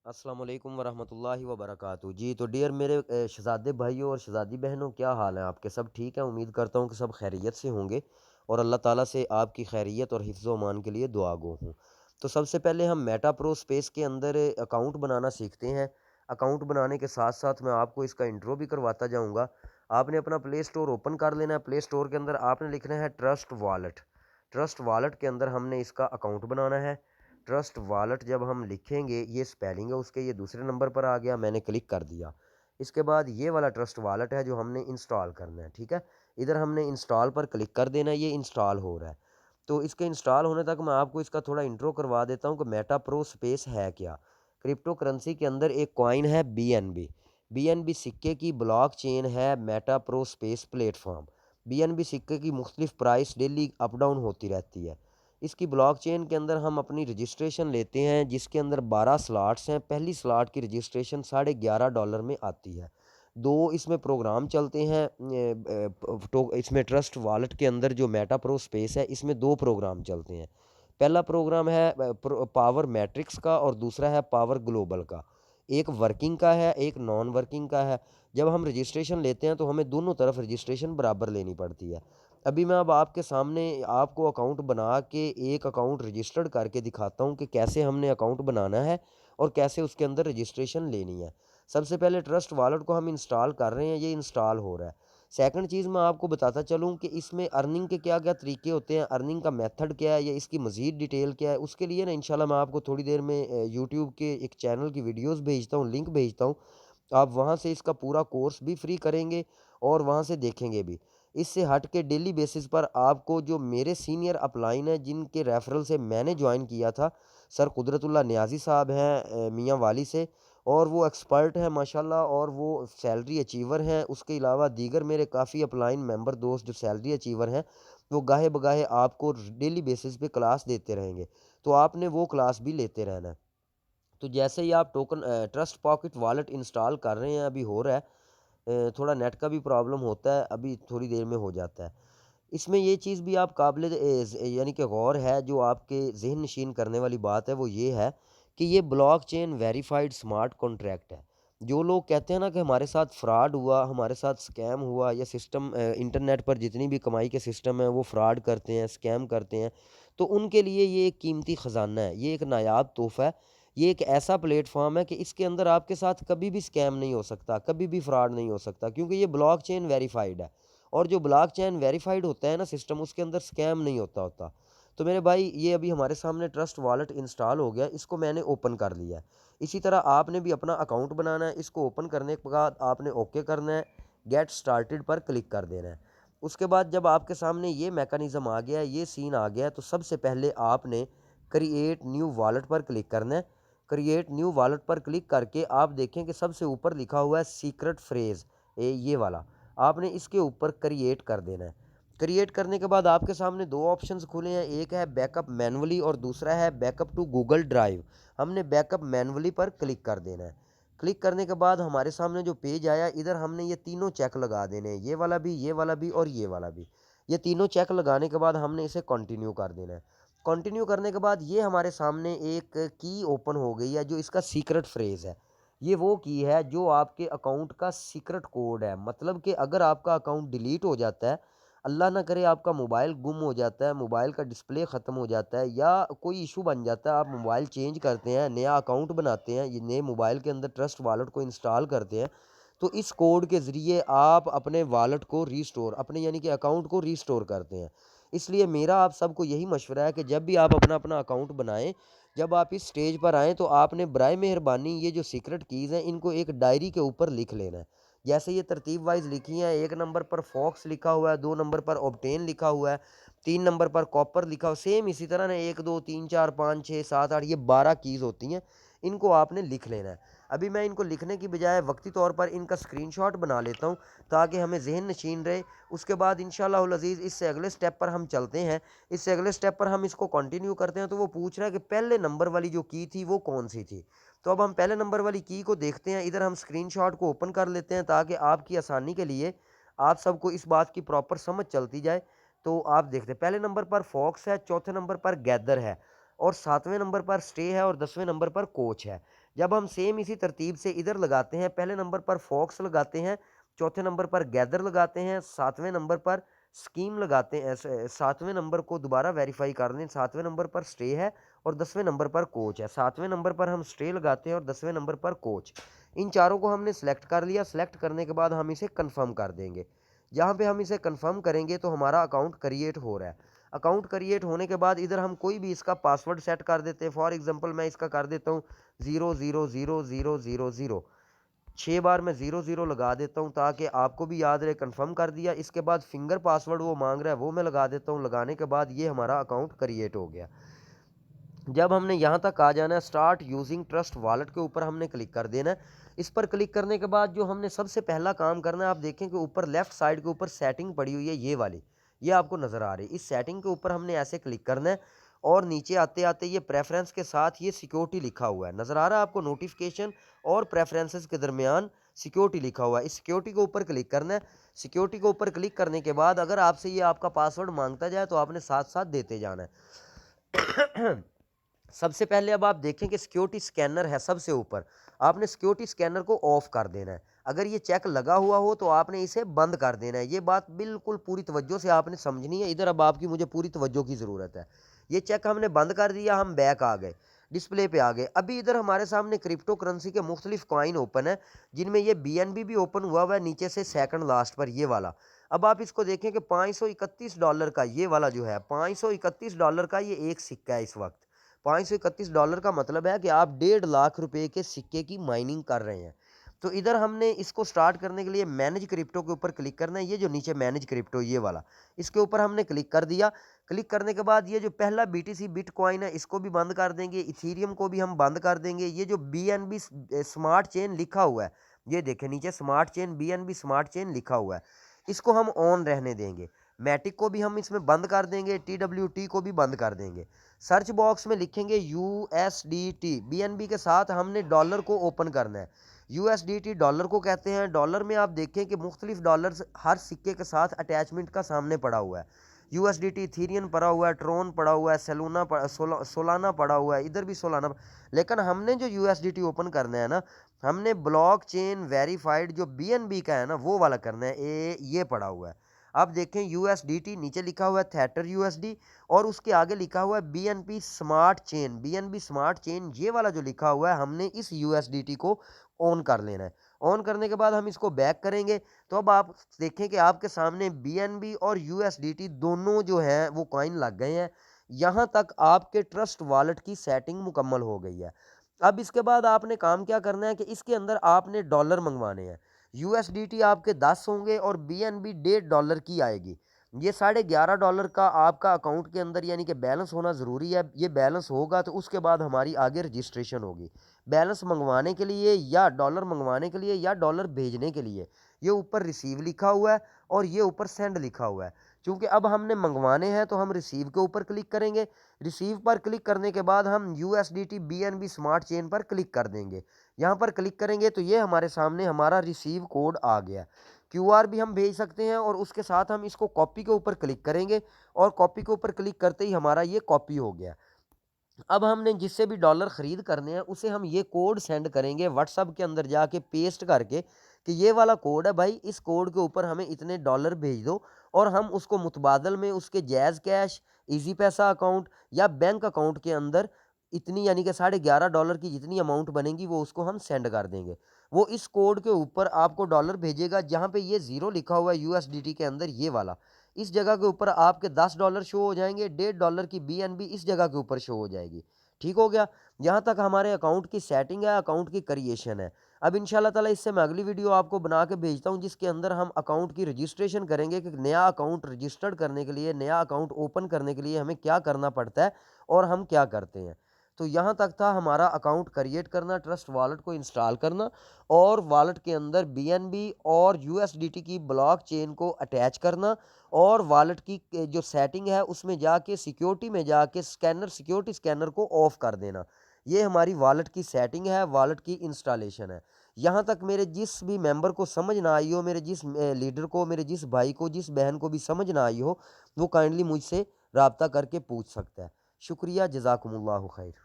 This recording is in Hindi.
अस्सलाम वालेकुम वरहमतुल्लाहि वबरकातुहू। जी तो डियर मेरे शहज़ादे भाइयों और शहज़ादी बहनों, क्या हाल है आपके? सब ठीक है? उम्मीद करता हूँ कि सब खैरियत से होंगे और अल्लाह ताला से आपकी खैरियत और हिफ्ज़ व अमान के लिए दुआ गो हूँ। तो सबसे पहले हम मेटा प्रो स्पेस के अंदर अकाउंट बनाना सीखते हैं। अकाउंट बनाने के साथ-साथ मैं आपको इसका इंट्रो भी करवाता जाऊँगा। आपने अपना प्ले स्टोर ओपन कर लेना है। प्ले स्टोर के अंदर आपने लिखना है ट्रस्ट वॉलेट। ट्रस्ट वॉलेट के अंदर हमने इसका अकाउंट बनाना है। ट्रस्ट वॉलेट जब हम लिखेंगे, ये स्पेलिंग है उसके, ये दूसरे नंबर पर आ गया, मैंने क्लिक कर दिया। इसके बाद ये वाला ट्रस्ट वॉलेट है जो हमने इंस्टॉल करना है, ठीक है। इधर हमने इंस्टॉल पर क्लिक कर देना है, ये इंस्टॉल हो रहा है। तो इसके इंस्टॉल होने तक मैं आपको इसका थोड़ा इंट्रो करवा देता हूँ कि मेटा प्रो स्पेस है क्या। क्रिप्टो करेंसी के अंदर एक कॉइन है बीएनबी। बीएनबी सिक्के की ब्लॉक चेन है Meta pro space platform. BNB सिक्के की मुख्तलिफ प्राइस डेली अप डाउन होती रहती है। इसकी ब्लॉकचेन के अंदर हम अपनी रजिस्ट्रेशन लेते हैं जिसके अंदर 12 स्लॉट्स हैं। पहली स्लॉट की रजिस्ट्रेशन $11.5 में आती है। 2 इसमें प्रोग्राम चलते हैं। इसमें ट्रस्ट वॉलेट के अंदर जो मेटा प्रो स्पेस है, इसमें 2 प्रोग्राम चलते हैं। पहला प्रोग्राम है पावर मैट्रिक्स का और दूसरा है पावर ग्लोबल का। एक वर्किंग का है, एक नॉन वर्किंग का है। जब हम रजिस्ट्रेशन लेते हैं तो हमें दोनों तरफ रजिस्ट्रेशन बराबर लेनी पड़ती है। अभी मैं अब आपके सामने आपको अकाउंट बना के एक अकाउंट रजिस्टर्ड करके दिखाता हूँ कि कैसे हमने अकाउंट बनाना है और कैसे उसके अंदर रजिस्ट्रेशन लेनी है। सबसे पहले ट्रस्ट वॉलेट को हम इंस्टॉल कर रहे हैं, ये इंस्टॉल हो रहा है। सेकंड चीज़ मैं आपको बताता चलूँ कि इसमें अर्निंग के क्या-क्या तरीके होते हैं, अर्निंग का मेथड क्या है या इसकी मज़ीद डिटेल क्या है, उसके लिए ना इंशाल्लाह मैं आपको थोड़ी देर में यूट्यूब के एक चैनल की वीडियोज़ भेजता हूँ, लिंक भेजता हूँ। आप वहाँ से इसका पूरा कोर्स भी फ्री करेंगे और वहाँ से देखेंगे भी। इससे हट के डेली बेसिस पर आपको जो मेरे सीनियर अपलाइन हैं जिनके रेफरल से मैंने जॉइन किया था, सर कुदरतुल्लाह नियाज़ी साहब हैं मियाँ वाली से, और वो एक्सपर्ट हैं माशाल्लाह और वो सैलरी अचीवर हैं। उसके अलावा दीगर मेरे काफ़ी अपलाइन मेंबर दोस्त जो सैलरी अचीवर हैं, वो गाहे-बगाहे आपको डेली बेसिस पे क्लास देते रहेंगे। तो आपने वो क्लास भी लेते रहना है। तो जैसे ही आप ट्रस्ट पॉकेट वॉलेट इंस्टॉल कर रहे हैं, अभी हो रहा है। थोड़ा नेट का भी प्रॉब्लम होता है, अभी थोड़ी देर में हो जाता है। इसमें ये चीज़ भी आप यानी कि गौर है, जो आपके ज़हन नशीन करने वाली बात है वो ये है कि ये ब्लॉकचेन वेरिफाइड स्मार्ट कॉन्ट्रैक्ट है। जो लोग कहते हैं ना कि हमारे साथ फ्रॉड हुआ, हमारे साथ स्कैम हुआ या इंटरनेट पर जितनी भी कमाई के सिस्टम हैं वो फ्रॉड करते हैं, स्कैम करते हैं, तो उनके लिए ये एक कीमती ख़ज़ाना है, ये एक नायाब तोहफ़ा है। ये एक ऐसा प्लेटफ़ॉर्म है कि इसके अंदर आपके साथ कभी भी स्कैम नहीं हो सकता, कभी भी फ्रॉड नहीं हो सकता, क्योंकि ये ब्लॉकचेन वेरिफाइड है। और जो ब्लॉकचेन वेरिफाइड होता है ना सिस्टम, उसके अंदर स्कैम नहीं होता। तो मेरे भाई, ये अभी हमारे सामने ट्रस्ट वॉलेट इंस्टॉल हो गया, इसको मैंने ओपन कर लिया है। इसी तरह आपने भी अपना अकाउंट बनाना है। इसको ओपन करने के बाद आपने ओके करना है, गेट स्टार्टेड पर क्लिक कर देना है। उसके बाद जब आपके सामने ये मैकेनिज़्म आ गया है, ये सीन आ गया है, तो सबसे पहले आपने क्रिएट न्यू वॉलेट पर क्लिक करना है। क्रिएट न्यू वॉलेट पर क्लिक करके आप देखें कि सबसे ऊपर लिखा हुआ है सीक्रेट फ्रेज़, ये वाला। आपने इसके ऊपर क्रिएट कर देना है। क्रिएट करने के बाद आपके सामने 2 ऑप्शंस खुले हैं, एक है बैकअप मैनुअली और दूसरा है बैकअप टू गूगल ड्राइव। हमने बैकअप मैनुअली पर क्लिक कर देना है। क्लिक करने के बाद हमारे सामने जो पेज आया, इधर हमने ये तीनों चेक लगा देने हैं, ये वाला भी, ये वाला भी और ये वाला भी। ये तीनों चेक लगाने के बाद हमने इसे कंटिन्यू कर देना है। कंटिन्यू करने के बाद ये हमारे सामने एक की ओपन हो गई है जो इसका सीक्रेट फ्रेज़ है। ये वो की है जो आपके अकाउंट का सीक्रेट कोड है। मतलब कि अगर आपका अकाउंट डिलीट हो जाता है, अल्लाह ना करे आपका मोबाइल गुम हो जाता है, मोबाइल का डिस्प्ले ख़त्म हो जाता है या कोई इशू बन जाता है, आप मोबाइल चेंज करते हैं, नया अकाउंट बनाते हैं, ये नए मोबाइल के अंदर ट्रस्ट वॉलेट को इंस्टॉल करते हैं, तो इस कोड के ज़रिए आप अपने वॉलेट को रीस्टोर, अपने यानी कि अकाउंट को रीस्टोर करते हैं। इसलिए मेरा आप सबको यही मशवरा है कि जब भी आप अपना अकाउंट बनाएँ, जब आप इस स्टेज पर आएँ, तो आपने बराए मेहरबानी ये जो सीक्रेट कीज़ हैं, इनको एक डायरी के ऊपर लिख लेना है। जैसे ये तरतीब वाइज़ लिखी हैं, 1 नंबर पर फॉक्स लिखा हुआ है, 2 नंबर पर ऑब्टेन लिखा हुआ है, 3 नंबर पर कॉपर लिखा हुआ, सेम इसी तरह ना 1, 2, 3, 4, 5, 6, 7, 8, ये 12 कीज़ होती हैं, इनको आपने लिख लेना है। अभी मैं इनको लिखने की बजाय वक्ती तौर पर इनका स्क्रीनशॉट बना लेता हूँ, ताकि हमें ज़हन नशीन रहे। उसके बाद इंशाअल्लाहुल अज़ीज़ इससे अगले स्टेप पर हम चलते हैं। इससे अगले स्टेप पर हम इसको कंटिन्यू करते हैं, तो वो पूछ रहा है कि पहले नंबर वाली जो की थी वो कौन-सी थी? तो अब हम पहले नंबर वाली की को देखते हैं। इधर हम स्क्रीनशॉट को ओपन कर लेते हैं ताकि आपकी आसानी के लिए आप सबको इस बात की प्रॉपर समझ चलती जाए। तो आप देखते हैं पहले नंबर पर फॉक्स है, चौथे नंबर पर गैदर है। और 7वें नंबर पर स्टे है और 10वें नंबर पर कोच है। जब हम सेम इसी तरतीब से इधर लगाते हैं, पहले नंबर पर फॉक्स लगाते हैं, चौथे नंबर पर गैदर लगाते हैं, 7वें नंबर पर स्कीम लगाते हैं, 7वें नंबर को दोबारा वेरीफाई कर लें, 7वें नंबर पर स्टे है और 10वें नंबर पर कोच है। 7वें नंबर पर हम स्टे लगाते हैं और 10वें नंबर पर कोच। इन चारों को हमने सेलेक्ट कर लिया। सेलेक्ट करने के बाद हम इसे कन्फर्म कर देंगे। जहाँ पे हम इसे कन्फर्म करेंगे तो हमारा अकाउंट क्रिएट हो रहा है। अकाउंट क्रिएट होने के बाद इधर हम कोई भी इसका पासवर्ड सेट कर देते हैं। फॉर एग्जांपल मैं इसका कर देता हूँ 000000। 6 बार मैं 00 लगा देता हूँ ताकि आपको भी याद रहे। कन्फर्म कर दिया। इसके बाद फिंगर पासवर्ड वो मांग रहा है, वो मैं लगा देता हूँ। लगाने के बाद ये हमारा अकाउंट क्रिएट हो गया। जब हमने यहाँ तक आ जाना है, स्टार्ट यूजिंग ट्रस्ट वॉलेट के ऊपर हमने क्लिक कर देना है। इस पर क्लिक करने के बाद जो हमने सबसे पहला काम करना है, आप देखें कि ऊपर लेफ्ट साइड के ऊपर सेटिंग पड़ी हुई है, ये वाली, ये आपको नज़र आ रही है। इस सेटिंग के ऊपर हमने ऐसे क्लिक करना है और नीचे आते आते ये प्रेफरेंस के साथ ये सिक्योरिटी लिखा हुआ है, नज़र आ रहा है आपको। नोटिफिकेशन और प्रेफरेंसेस के दरमियान सिक्योरिटी लिखा हुआ है, इस सिक्योरिटी के ऊपर क्लिक करना है। सिक्योरिटी के ऊपर क्लिक करने के बाद अगर आपसे ये आपका पासवर्ड मांगता जाए तो आपने साथ साथ देते जाना है। सबसे पहले अब आप देखें कि सिक्योरिटी स्कैनर है सबसे ऊपर, आपने सिक्योरिटी स्कैनर को ऑफ कर देना है। अगर ये चेक लगा हुआ हो तो आपने इसे बंद कर देना है। ये बात बिल्कुल पूरी तवज्जो से आपने समझनी है। इधर अब आपकी मुझे पूरी तवज्जो की ज़रूरत है। ये चेक हमने बंद कर दिया, हम बैक आ गए, डिस्प्ले पे आ गए। अभी इधर हमारे सामने क्रिप्टो करेंसी के मुख्तलिफ कॉइन ओपन है, जिनमें ये BNB भी ओपन हुआ हुआ है नीचे से सेकंड लास्ट पर, ये वाला। अब आप इसको देखें कि $531 का ये वाला जो है, $531 का ये एक सिक्का है इस वक्त। $531 का मतलब है कि आप 1.5 लाख रुपए के सिक्के की माइनिंग कर रहे हैं। तो इधर हमने इसको स्टार्ट करने के लिए मैनेज क्रिप्टो के ऊपर क्लिक करना है। ये जो नीचे मैनेज क्रिप्टो ये वाला, इसके ऊपर हमने क्लिक कर दिया। क्लिक करने के बाद ये जो पहला BTC बिटकॉइन है इसको भी बंद कर देंगे, इथीरियम को भी हम बंद कर देंगे। ये जो BNB स्मार्ट चेन लिखा हुआ है, ये देखें नीचे smart chain, BNB smart chain लिखा हुआ है, इसको हम ऑन रहने देंगे। मैटिक को भी हम इसमें बंद कर देंगे, TWT को भी बंद कर देंगे। सर्च बॉक्स में लिखेंगे USDT, BNB के साथ हमने डॉलर को ओपन करना है। USDT डॉलर को कहते हैं। डॉलर में आप देखें कि मुख्तलिफ डॉलर्स हर सिक्के के साथ अटैचमेंट का सामने पड़ा हुआ है। USDT इथीरियम पड़ा हुआ है, ट्रोन पड़ा हुआ है, सोलाना पड़ा हुआ है, इधर भी सोलाना। लेकिन हमने जो USDT ओपन करना है ना, हमने ब्लॉक चेन वेरीफाइड जो BNB का है ना, वो वाला करना है। ये पड़ा हुआ है। आप देखें USDT नीचे लिखा हुआ है थेटर USD और उसके आगे लिखा हुआ है BNB smart chain. BNB smart chain ये वाला जो लिखा हुआ है, हमने इस USDT को ऑन कर लेना है। ऑन करने के बाद हम इसको बैक करेंगे तो अब आप देखें कि आपके सामने BNB और USDT दोनों जो है वो कॉइन लग गए हैं। यहाँ तक आपके ट्रस्ट वॉलेट की सेटिंग मुकम्मल हो गई है। अब इसके बाद आपने काम क्या करना है कि इसके अंदर आपने डॉलर मंगवाने हैं। USDT आपके 10 होंगे और BNB $1.5 की आएगी। ये $11.5 का आपका अकाउंट के अंदर यानी कि बैलेंस होना ज़रूरी है। ये बैलेंस होगा तो उसके बाद हमारी आगे रजिस्ट्रेशन होगी। बैलेंस मंगवाने के लिए या डॉलर मंगवाने के लिए या डॉलर भेजने के लिए ये ऊपर रिसीव लिखा हुआ है और ये ऊपर सेंड लिखा हुआ है। चूँकि अब हमने मंगवाने हैं तो हम रिसीव के ऊपर क्लिक करेंगे। रिसीव पर क्लिक करने के बाद हम USDT BNB स्मार्ट चेन पर क्लिक कर देंगे। यहाँ पर क्लिक करेंगे तो ये हमारे सामने हमारा रिसीव कोड आ गया। QR भी हम भेज सकते हैं और उसके साथ हम इसको कॉपी के ऊपर क्लिक करेंगे और कॉपी के ऊपर क्लिक करते ही हमारा ये कॉपी हो गया। अब हमने जिससे भी डॉलर ख़रीद करने हैं उसे हम ये कोड सेंड करेंगे व्हाट्सएप के अंदर जाके पेस्ट करके कि ये वाला कोड है भाई, इस कोड के ऊपर हमें इतने डॉलर भेज दो। और हम उसको मुतबादल में उसके जैज़ कैश, इजी पैसा अकाउंट या बैंक अकाउंट के अंदर इतनी यानी कि $11.5 की जितनी अमाउंट बनेगी वो उसको हम सेंड कर देंगे। वो इस कोड के ऊपर आपको डॉलर भेजेगा जहाँ पे ये ज़ीरो लिखा हुआ है USDT के अंदर ये वाला। इस जगह के ऊपर आपके $10 शो हो जाएंगे, $1.5 की BNB इस जगह के ऊपर शो हो जाएगी। ठीक हो गया। यहाँ तक हमारे अकाउंट की सेटिंग है, अकाउंट की क्रिएशन है। अब इंशाल्लाह ताला इससे मैं अगली वीडियो आपको बना के भेजता हूँ जिसके अंदर हम अकाउंट की रजिस्ट्रेशन करेंगे कि नया अकाउंट रजिस्टर्ड करने के लिए, नया अकाउंट ओपन करने के लिए हमें क्या करना पड़ता है और हम क्या करते हैं। तो यहाँ तक था हमारा अकाउंट क्रिएट करना, ट्रस्ट वॉलेट को इंस्टॉल करना और वॉलेट के अंदर BNB और USDT की ब्लॉक चेन को अटैच करना और वॉलेट की जो सेटिंग है उसमें जाके सिक्योरिटी में जाके स्कैनर, सिक्योरिटी स्कैनर को ऑफ कर देना। ये हमारी वॉलेट की सेटिंग है, वॉलेट की इंस्टॉलेशन है। यहाँ तक मेरे जिस भी मेंबर को समझ ना आई हो, मेरे जिस लीडर को, मेरे जिस भाई को, जिस बहन को भी समझ ना आई हो, वो काइंडली मुझसे रब्ता करके पूछ सकता है। शुक्रिया, जज़ाकुमुल्लाहु खैर।